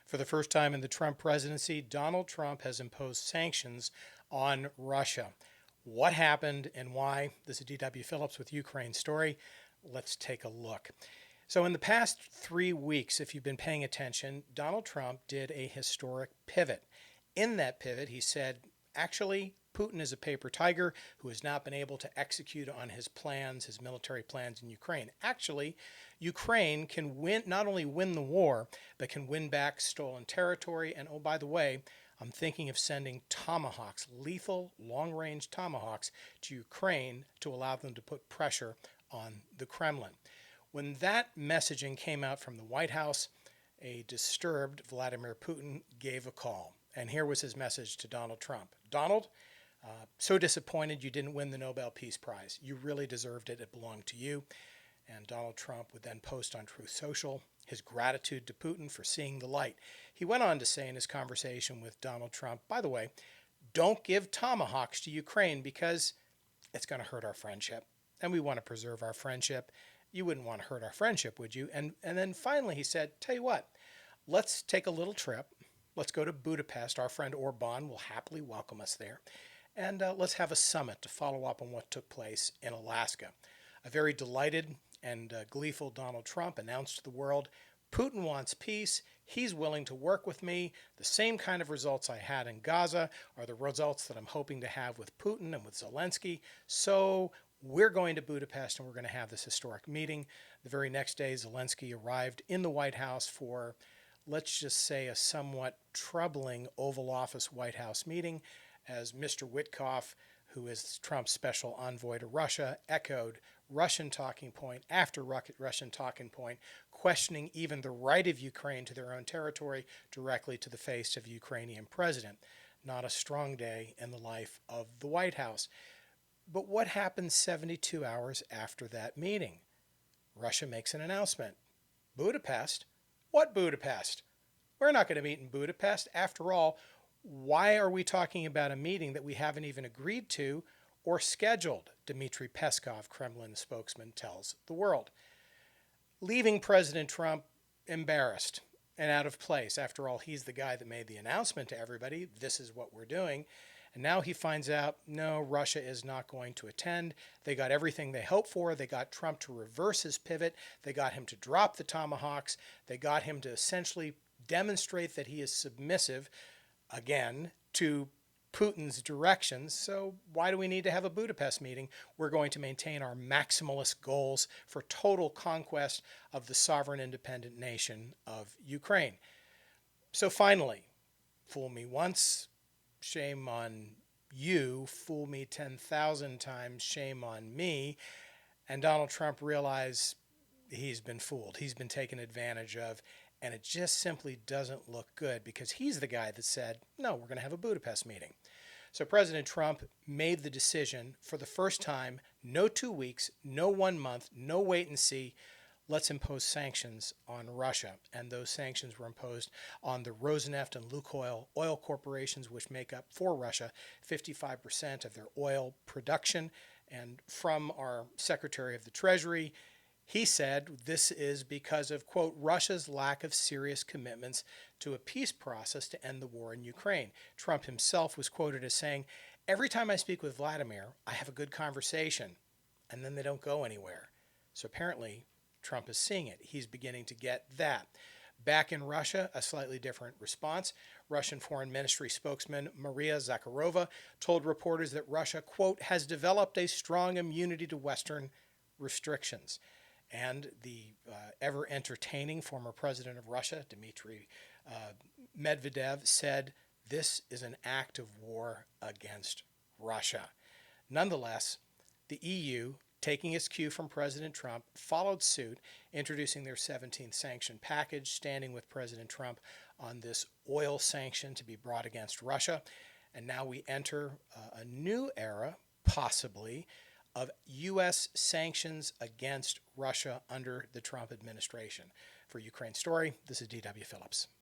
For the first time in the Trump presidency, Donald Trump has imposed sanctions on Russia. What happened and why? This is D.W. Phillips with Ukraine Story. Let's take a look. So, in the past 3 weeks, if you've been paying attention, Donald Trump did a historic pivot. In that pivot, he said, actually, Putin is a paper tiger who has not been able to execute on his plans, his military plans in Ukraine. Actually, Ukraine can not only win the war, but can win back stolen territory. And oh, by the way, I'm thinking of sending tomahawks, lethal long-range tomahawks, to Ukraine to allow them to put pressure on the Kremlin. When that messaging came out from the White House, a disturbed Vladimir Putin gave a call. And here was his message to Donald Trump. Donald, so disappointed you didn't win the Nobel Peace Prize. You really deserved it. It belonged to you. And Donald Trump would then post on Truth Social his gratitude to Putin for seeing the light. He went on to say in his conversation with Donald Trump, by the way, don't give tomahawks to Ukraine because it's going to hurt our friendship. And we want to preserve our friendship. You wouldn't want to hurt our friendship, would you? And then finally he said, tell you what, let's take a little trip. Let's go to Budapest. Our friend Orban will happily welcome us there. And let's have a summit to follow up on what took place in Alaska. A very delighted and gleeful Donald Trump announced to the world, Putin wants peace. He's willing to work with me. The same kind of results I had in Gaza are the results that I'm hoping to have with Putin and with Zelensky. So we're going to Budapest and we're going to have this historic meeting. The very next day, Zelensky arrived in the White House for, let's just say, a somewhat troubling Oval Office White House meeting, as Mr. Witkoff, who is Trump's special envoy to Russia, echoed Russian talking point after Russian talking point, questioning even the right of Ukraine to their own territory directly to the face of the Ukrainian president. Not a strong day in the life of the White House. But what happened 72 hours after that meeting? Russia makes an announcement. Budapest? What Budapest? We're not going to meet in Budapest. After all, why are we talking about a meeting that we haven't even agreed to or scheduled? Dmitry Peskov, Kremlin spokesman, tells the world. Leaving President Trump embarrassed and out of place. After all, he's the guy that made the announcement to everybody. This is what we're doing. And now he finds out, no, Russia is not going to attend. They got everything they hoped for. They got Trump to reverse his pivot. They got him to drop the tomahawks. They got him to essentially demonstrate that he is submissive, again, to Putin's directions. So why do we need to have a Budapest meeting? We're going to maintain our maximalist goals for total conquest of the sovereign independent nation of Ukraine. So finally, fool me once, shame on you. Fool me 10,000 times, shame on me. And Donald Trump realized he's been fooled. He's been taken advantage of. And it just simply doesn't look good because he's the guy that said, no, we're going to have a Budapest meeting. So President Trump made the decision for the first time, no 2 weeks, no 1 month, no wait and see. Let's impose sanctions on Russia. And those sanctions were imposed on the Rosneft and Lukoil oil corporations, which make up for Russia 55% of their oil production. And from our Secretary of the Treasury, he said this is because of, quote, Russia's lack of serious commitments to a peace process to end the war in Ukraine. Trump himself was quoted as saying, every time I speak with Vladimir, I have a good conversation, and then they don't go anywhere. So apparently, Trump is seeing it. He's beginning to get that. Back in Russia, a slightly different response. Russian Foreign Ministry spokesman Maria Zakharova told reporters that Russia, quote, has developed a strong immunity to Western restrictions. And the ever-entertaining former president of Russia, Dmitry Medvedev, said this is an act of war against Russia. Nonetheless, the EU, taking its cue from President Trump, followed suit, introducing their 17th sanction package, standing with President Trump on this oil sanction to be brought against Russia. And now we enter a new era, possibly, of U.S. sanctions against Russia under the Trump administration. For Ukraine Story, this is D.W. Phillips.